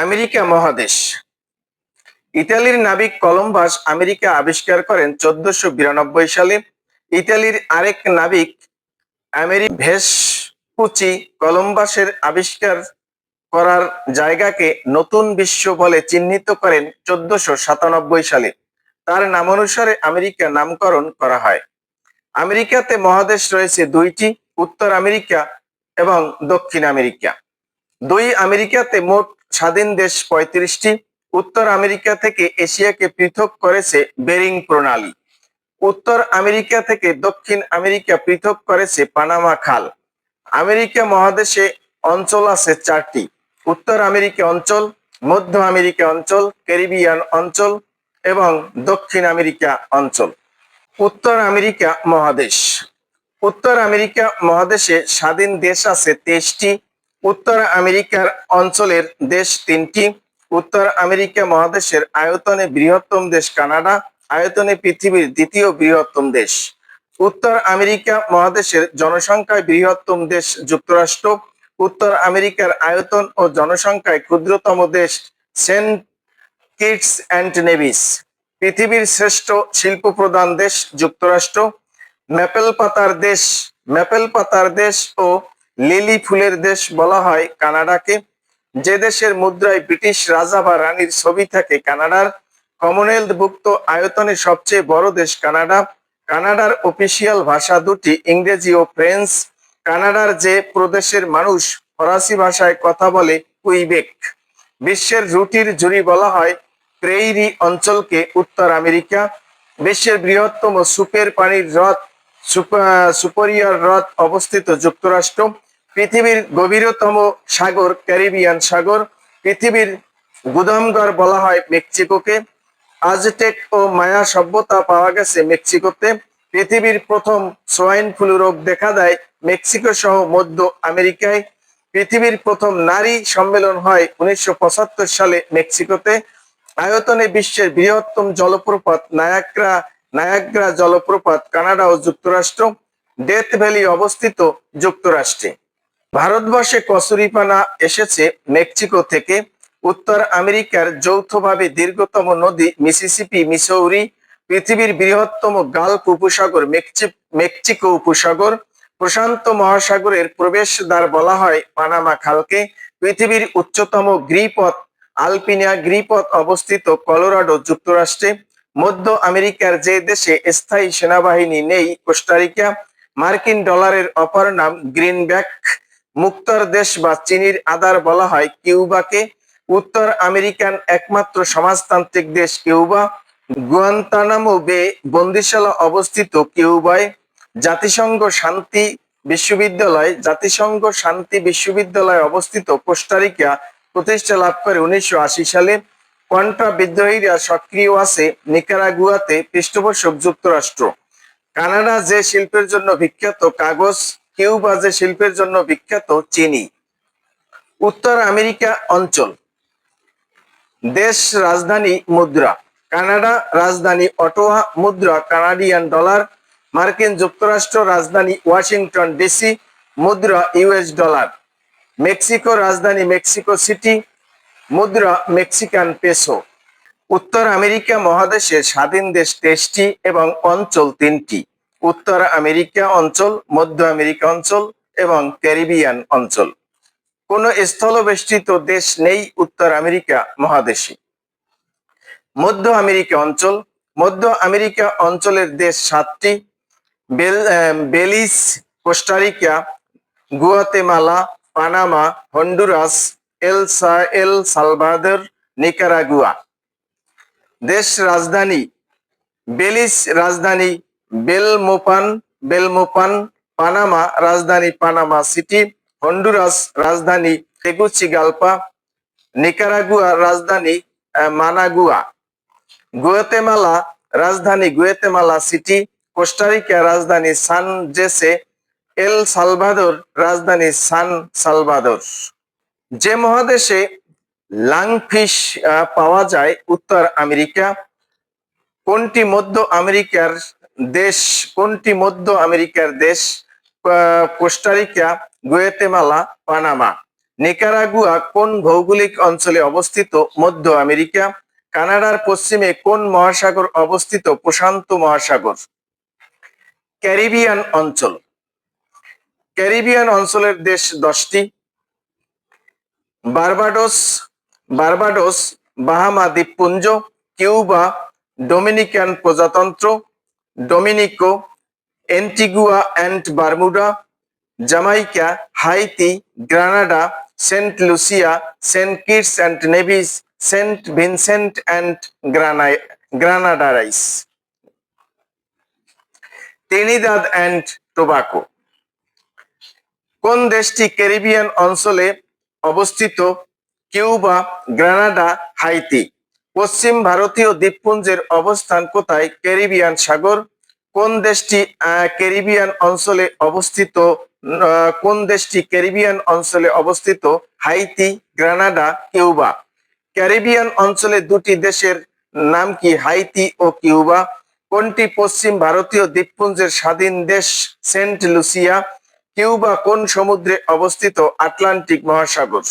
America মহাদেশ। ইতালির নাবিক কলম্বাস আমেরিকা আবিষ্কার করেন 1492 সালে। ইতালির আরেক নাবিক ভেসপুচি কলম্বাসের আবিষ্কার করার জায়গাকে নতুন বিশ্ব বলে চিহ্নিত করেন 1497 সালে। তার নামানুসারে আমেরিকা নামকরণ করা হয়। আমেরিকাতে মহাদেশ রয়েছে দুইটি, উত্তর আমেরিকা এবং দক্ষিণ আমেরিকা। দুই আমেরিকাতে মোট স্বাধীন দেশ 35টি। উত্তর আমেরিকা থেকে এশিয়াকে পৃথক করেছে বেরিং প্রণালী। উত্তর আমেরিকা থেকে দক্ষিণ আমেরিকা পৃথক করেছে পানামা খাল। আমেরিকা মহাদেশে অঞ্চল আছে 4টি: উত্তর আমেরিকা অঞ্চল, মধ্য আমেরিকা অঞ্চল, ক্যারিবিয়ান অঞ্চল এবং দক্ষিণ আমেরিকা অঞ্চল। উত্তর আমেরিকা মহাদেশ। উত্তর আমেরিকা মহাদেশে স্বাধীন দেশ আছে 23টি। উত্তর আমেরিকার অঞ্চলের দেশ 3টি। উত্তর আমেরিকা মহাদেশের আয়তনে বৃহত্তম দেশ কানাডা, আয়তনে পৃথিবীর দ্বিতীয় বৃহত্তম দেশ। উত্তর আমেরিকা মহাদেশের জনসংখ্যায় বৃহত্তম দেশ যুক্তরাষ্ট্র। উত্তর আমেরিকার আয়তন ও জনসংখ্যায় ক্ষুদ্রতম দেশ সেন্ট কিটস অ্যান্ড নেভিস। পৃথিবীর শ্রেষ্ঠ শিল্প প্রধান দেশ যুক্তরাষ্ট্র। ম্যাপেল পাতার দেশ ও লিলি ফুলের দেশ বলা হয় কানাডাকে। যে দেশের মুদ্রায় ব্রিটিশ রাজা বা রানীর ছবি থাকে কানাডার। কমনওয়েলথভুক্ত আয়তনে সবচেয়ে বড় দেশ কানাডা। কানাডার অফিসিয়াল ভাষা দুটি, ইংরেজি ও ফ্রেঞ্চ। কানাডার যে প্রদেশের মানুষ ফরাসি ভাষায় কথা বলে কুইবেক। বিশ্বের রুটির ঝুড়ি বলা হয় প্রেইরি অঞ্চলকে উত্তর আমেরিকা। বিশ্বের বৃহত্তম সুপের পানির হ্রদ সুপেরিয়র হ্রদ অবস্থিত যুক্তরাষ্ট্র। পৃথিবীর গভীরতম সাগর ক্যারিবিয়ান সাগর। পৃথিবীর গুদামঘর বলা হয় মেক্সিকোকে। আজটেক ও মায়া সভ্যতা পাওয়া গেছে মেক্সিকোতে। পৃথিবীর প্রথম সোয়াইন ফ্লু রোগ দেখা দেয় মেক্সিকো সহ মধ্য আমেরিকায়। পৃথিবীর প্রথম নারী সম্মেলন হয় 1975 সালে মেক্সিকোতে। আয়তনে বিশ্বের বৃহত্তম জলপ্রপাত নায়াগ্রা জলপ্রপাত কানাডা ও যুক্তরাষ্ট্র। ডেথ ভ্যালি অবস্থিত যুক্তরাষ্ট্রে। ভারতবর্ষে কচুরিপানা এসেছে মেক্সিকো থেকে। উত্তর আমেরিকার যৌথভাবে দীর্ঘতম নদী মিসিসিপি মিসৌরি। পৃথিবীর বৃহত্তম গালফ উপসাগর মেক্সিকো উপসাগর। প্রশান্ত মহাসাগরের প্রবেশদ্বার বলা হয় পানামা খালকে। পৃথিবীর উচ্চতম গিরিপথ আলপিনিয়া গিরিপথ অবস্থিত কলোরাডো যুক্তরাষ্ট্রে। মধ্য আমেরিকার যে দেশে স্থায়ী সেনাবাহিনী নেই কোস্টারিকা। মার্কিন ডলারের অপর নাম গ্রিনব্যাক। মুক্তর দেশ বা চিনির আধার বলা হয় কিউবাকে। উত্তর আমেরিকান একমাত্র সমাজতান্ত্রিক দেশ কিউবা। গুয়ান্তানামো বে বন্দিশালা অবস্থিত কিউবায়। জাতিসংঘ শান্তি বিশ্ববিদ্যালয় অবস্থিত কোস্টারিকা প্রতিষ্ঠা লাভ করে 1980 সালে। কন্ট্রা বিদ্রোহীরা সক্রিয় আছে নিকারাগুয়াতে। পৃষ্ঠপোষক যুক্তরাষ্ট্র। কানাডা যে শিল্পের জন্য বিখ্যাত কাগজ। কিউবা যে শিল্পের জন্য বিখ্যাত চিনি। উত্তর আমেরিকা অঞ্চল। দেশ, রাজধানী, মুদ্রা। কানাডা রাজধানী অটোয়া, মুদ্রা কানাডিয়ান ডলার। মার্কিন যুক্তরাষ্ট্র রাজধানী ওয়াশিংটন ডিসি, মুদ্রা ইউএস ডলার। মেক্সিকো রাজধানী মেক্সিকো সিটি, মুদ্রা মেক্সিকান পেসো। উত্তর আমেরিকা মহাদেশে স্বাধীন দেশ 23টি এবং অঞ্চল 3টি: উত্তর আমেরিকা অঞ্চল, মধ্য আমেরিকা অঞ্চল এবং ক্যারিবিয়ান অঞ্চল। কোন স্থলবেষ্টিত দেশ নেই উত্তর আমেরিকা মহাদেশে। মধ্য আমেরিকা অঞ্চল। মধ্য আমেরিকা অঞ্চলের দেশ 7টি: Belize, Costa Rica, Guatemala, Panama, Honduras, El Salvador, Nicaragua. দেশ, রাজধানী বেলিজ রাজধানী বেলমোপান। পানামা রাজধানী পানামা সিটি। হন্ডুরাস রাজধানী তেগুচিগালপা। নিকারাগুয়া রাজধানী মানাগুয়া। গুয়াতেমালা রাজধানী গুয়াতেমালা সিটি। কোস্টারিকা রাজধানী সান জেসে। এল সালভাদর রাজধানী সান সালভাদর। যে মহাদেশে লাংফিশ পাওয়া যায় উত্তর আমেরিকা। কোনটি মধ্য আমেরিকার দেশ? Costa Rica, Guatemala, Panama. নিকারাগুয়া কোন ভৌগোলিক অঞ্চলে অবস্থিত? মধ্য আমেরিকা। কানাডার পশ্চিমে কোন মহাসাগর অবস্থিত? প্রশান্ত মহাসাগর। ক্যারিবিয়ান অঞ্চল। ক্যারিবিয়ান অঞ্চলের দেশ 10টি। বার্বাডোস, বার্বাডোস, বাহামা দ্বীপপুঞ্জ, কিউবা, ডোমিনিকান প্রজাতন্ত্র, Dominica, Antigua and Bermuda, Jamaica, Haiti, Grenada, Saint Lucia, Saint Kitts and Nevis, Saint Vincent and Grenadines, Trinidad and Tobago. কোন দেশটি ক্যারিবিয়ান অঞ্চলে অবস্থিত? Cuba, Grenada, Haiti. পশ্চিম ভারতীয় দ্বীপপুঞ্জের অবস্থান কোথায়? ক্যারিবিয়ান সাগর। কোন দেশটি ক্যারিবিয়ান অঞ্চলে অবস্থিত? কোন দেশটি ক্যারিবিয়ান অঞ্চলে অবস্থিত? Haiti, Granada, Cuba. ক্যারিবিয়ান অঞ্চলে দুটি দেশের নাম কি? হাইতি ও কিউবা। কোনটি পশ্চিম ভারতীয় দ্বীপপুঞ্জের স্বাধীন দেশ? Saint Lucia. কিউবা কোন সমুদ্রে অবস্থিত? আটলান্টিক মহাসাগর।